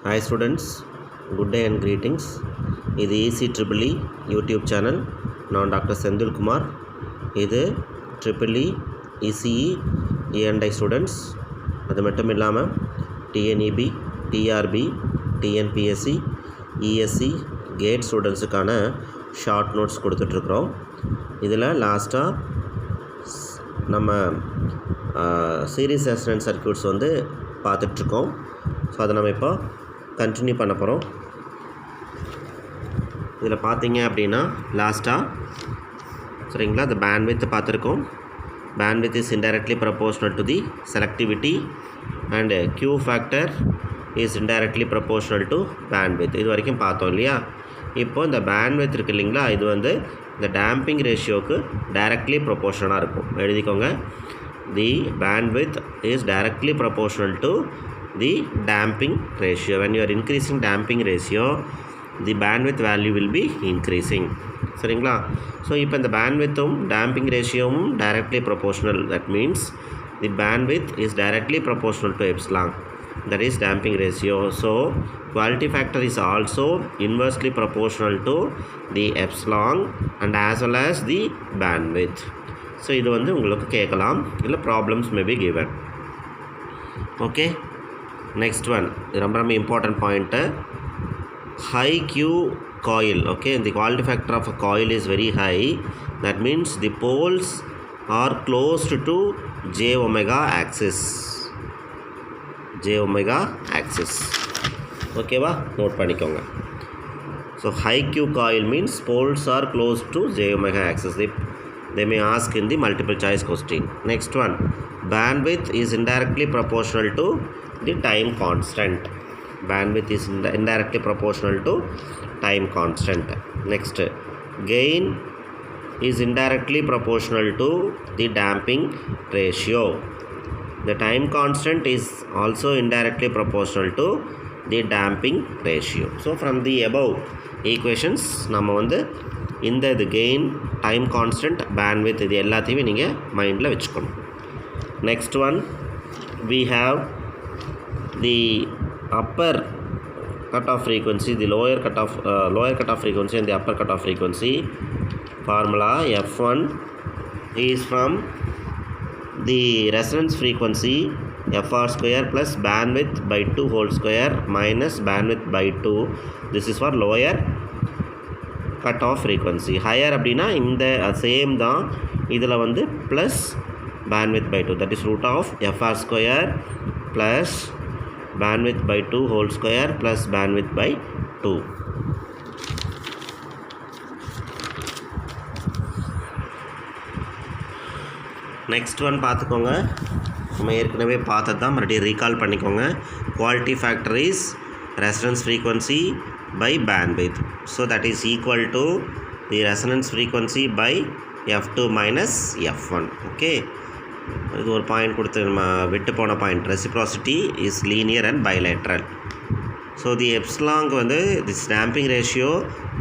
Hi students, good day and greetings. இது ECEEE YouTube channel. நான் doctor Senthil Kumar. இது EEE ECE E&I students. அது மட்டும் இல்லாமல் TNEB, TRB, TNPSC, ESC, GATE ஸ்டூடெண்ட்ஸுக்கான ஷார்ட் நோட்ஸ் கொடுத்துட்ருக்குறோம். இதில் லாஸ்ட்டாக நம்ம சீரீஸ் ரெசனன்ஸ் சர்க்யூட்ஸ் வந்து பார்த்துட்ருக்கோம். ஸோ அதை நம்ம இப்போ கண்டினியூ பண்ண போகிறோம். இதில் பார்த்தீங்க அப்படின்னா லாஸ்ட்டாக சரிங்களா, இந்த பேண்ட்வித் பார்த்துருக்கோம். Bandwidth is indirectly proportional to the selectivity and Q factor is indirectly proportional to bandwidth. இது வரைக்கும் பார்த்தோம் இல்லையா. இப்போது இந்த பேண்ட்வித் இருக்குது இல்லைங்களா, இது வந்து இந்த டேம்பிங் ரேஷியோவுக்கு டைரக்ட்லி ப்ரொபோர்ஷனலாக இருக்கும். எழுதிக்கோங்க. The bandwidth is directly proportional to the damping ratio. When you are increasing damping ratio, the bandwidth value will be increasing. சரிங்களா. ஸோ இப்போ இந்த பேண்ட்வித்தும் damping ரேஷியோவும் directly proportional. That means the bandwidth is directly proportional to epsilon, that is damping ratio. So quality factor is also inversely proportional to the epsilon and as well as the bandwidth. So இது வந்து உங்களுக்கு கேட்கலாம், இல்லை problems may be given. Okay, next one, ரொம்ப important point, high Q coil. Okay, the quality factor of a coil is very high. That means the poles are close to j omega axis. Okay va, note பண்ணிக்கோங்க. So high Q coil means poles are close to j omega axis. They may ask in the multiple choice question. Next one, bandwidth is indirectly proportional to the time constant. Bandwidth is indirectly proportional to time constant. Next, gain is indirectly proportional to the damping ratio. The time constant is also indirectly proportional to the damping ratio. So from the above equations நம்ம வந்து இந்த இது gain, time constant, bandwidth இது எல்லாத்தையுமே நீங்கள் மைண்டில் வச்சுக்கணும். Next one, we have the upper cutoff frequency, the lower cutoff frequency and the upper cutoff frequency. Formula F1 is from the resonance frequency FR square plus bandwidth by 2 whole square minus bandwidth by 2. This is for lower cutoff frequency. Higher அப்படின்னா இந்த same தான், இதில் வந்து plus bandwidth by 2, that is root of FR square plus bandwidth by 2 whole square plus bandwidth by 2. Next one பார்த்துக்கோங்க. நம்ம ஏற்கனவே பார்த்தது தான், மறுபடியும் ரீகால் பண்ணிக்கோங்க. Quality factor is resonance frequency by bandwidth. So that is equal to the resonance frequency by F2 minus F1. Okay, இது ஒரு point கொடுத்து நம்ம விட்டு போன point. Reciprocity is linear and bilateral. So the எப்சிலாங்க்கு வந்து this damping ratio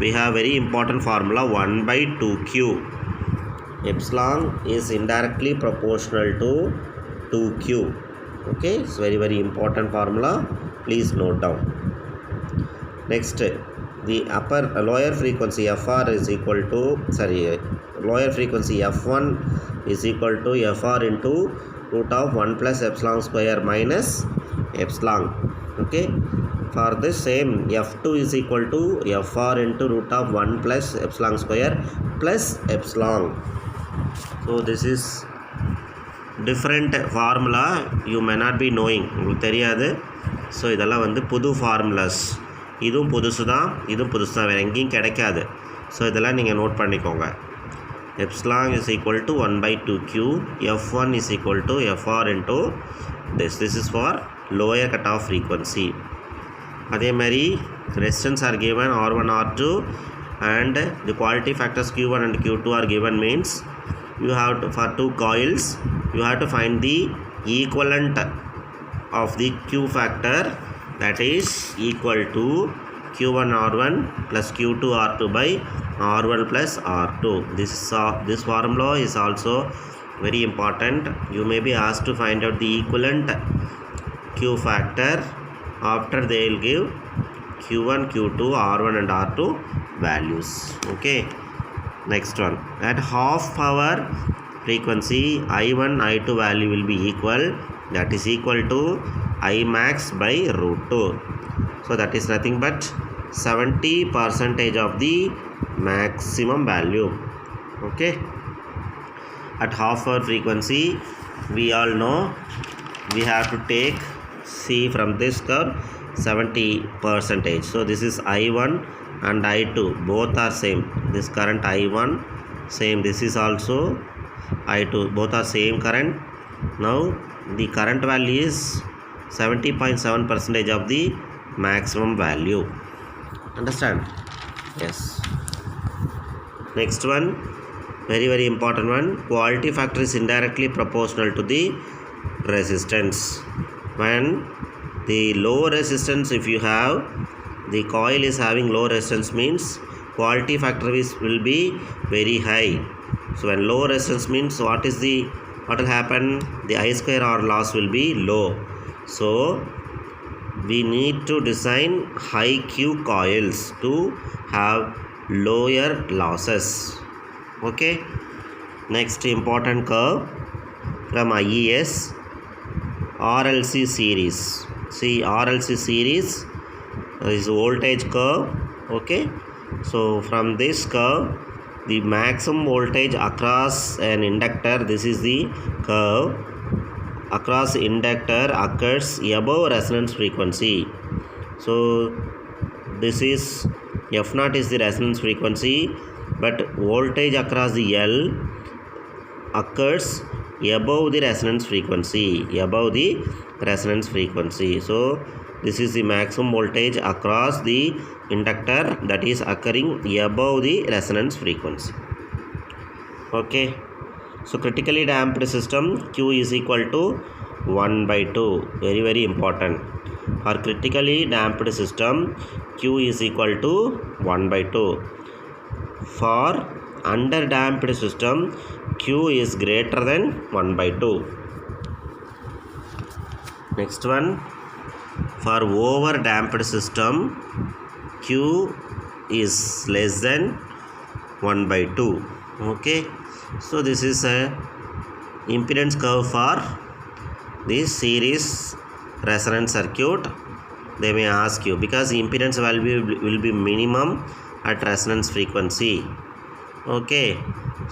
we have very important formula 1/2Q. Epsilon is indirectly proportional to 2Q. Okay, it's very very important formula, please note down. Next, the lower frequency FR is equal to lower frequency F1 is equal to FR into root of 1 plus epsilon square minus epsilon. Okay, for this same F2 is equal to FR into root of 1 plus epsilon square plus epsilon. So this is different formula, you may not be knowing, உங்களுக்கு தெரியாது. So இதெல்லாம் வந்து புது formulas. இதுவும் புதுசு தான், இதுவும் புதுசு தான், வேறு எங்கேயும் கிடைக்காது. ஸோ இதெல்லாம் நீங்கள் நோட் பண்ணிக்கோங்க. Epsilon is equal to 1/2Q. F1 is equal to FR into this is for lower cut off frequency. அதே மாதிரி resistance are given R1 R2 and the quality factors Q1 and Q2 are given, means you have to, for two coils you have to find the equivalent of the Q factor, that is equal to Q1 R1 plus Q2 R2 by R1 plus R2. This formula is also very important. You may be asked to find out the equivalent Q factor After they will give Q1, Q2, R1 and R2 values. Okay. Next one. At half power frequency, I1, I2 value will be equal. That is equal to I max by root 2. So that is nothing but 70% of the maximum value. Okay. At half hour frequency, we all know we have to take C from this curve 70%. So this is I1 and I2, both are same. This current I1 same, this is also I2, both are same current. Now the current value is 70.7% of the maximum value. Understand? Yes. Next one, very important one. Quality factor is indirectly proportional to the resistance. When the low resistance, if you have the coil is having low resistance, means quality factor will be very high. So when low resistance means what will happen? The I square R loss will be low. So we need to design high Q coils to have lower losses. Okay. Next important curve from IES, RLC series. See, RLC series is voltage curve. Okay. So from this curve, the maximum voltage across an inductor, this is the curve, across inductor occurs above resonance frequency. So this is F0 is the resonance frequency, but voltage across the L occurs above the resonance frequency, So this is the maximum voltage across the inductor that is occurring above the resonance frequency. Okay. So critically damped system, Q is equal to 1/2. Very important. For critically damped system, Q is equal to 1/2. For under damped system, Q is greater than 1/2. Next one, for over damped system, Q is less than 1/2. Okay. So this is a impedance curve for this series resonance circuit. They may ask you, because impedance value will be minimum at resonance frequency. Okay.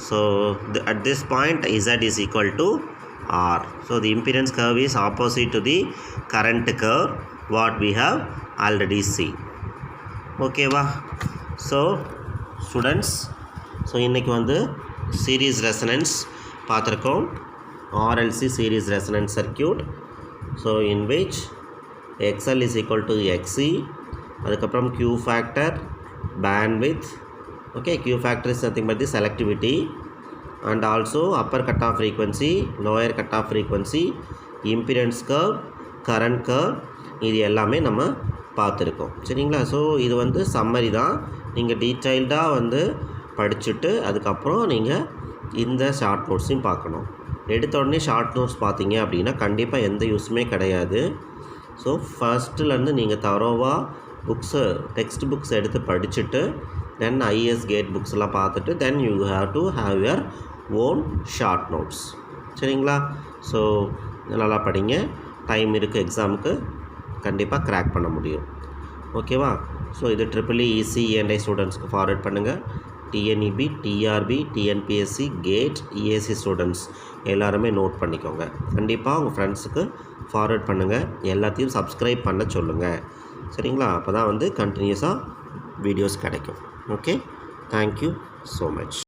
So at this point Z is equal to R. So the impedance curve is opposite to the current curve what we have already seen. Okay va. So students, so இன்னைக்கு வந்து series resonance பார்த்திருக்கோம், RLC series resonance circuit. So in which XL is equal to XC, அதுக்கப்புறம் Q factor, bandwidth. Okay, Q factor is nothing but the selectivity, and also upper cutoff frequency, lower cutoff frequency, impedance curve, current curve, இது எல்லாமே நம்ம பார்த்துருக்கோம். சரிங்களா? So இது வந்து summary தான். நீங்கள் டீட்டெயில்டாக வந்து படிச்சுட்டு அதுக்கப்புறம் நீங்கள் இந்த ஷார்ட் நோட்ஸையும் பார்க்கணும். எடுத்த உடனே ஷார்ட் நோட்ஸ் பார்த்தீங்க அப்படின்னா கண்டிப்பாக எந்த யூஸுமே கிடையாது. ஸோ ஃபஸ்ட்டுலேருந்து நீங்கள் தரோவாக புக்ஸு டெக்ஸ்ட் புக்ஸ் எடுத்து படிச்சுட்டு தென் ஐஎஸ் கேட் புக்ஸ்லாம் பார்த்துட்டு then you have to have your own short notes. சரிங்களா? ஸோ நல்லா படிங்க. டைம் இருக்குது, எக்ஸாமுக்கு கண்டிப்பாக கிராக் பண்ண முடியும். ஓகேவா? ஸோ இது EEE ECE&I ஸ்டூடெண்ட்ஸ்க்கு ஃபார்வர்ட் பண்ணுங்கள். TNEB, TRB, TNPSC, GATE, EAC students எல்லாருமே நோட் பண்ணிக்கோங்க. கண்டிப்பாக உங்கள் ஃப்ரெண்ட்ஸுக்கு ஃபார்வர்ட் பண்ணுங்கள். எல்லாத்தையும் சப்ஸ்கிரைப் பண்ண சொல்லுங்கள். சரிங்களா? அப்போ தான் வந்து கண்டினியூஸாக வீடியோஸ் கிடைக்கும். Okay, thank you so much.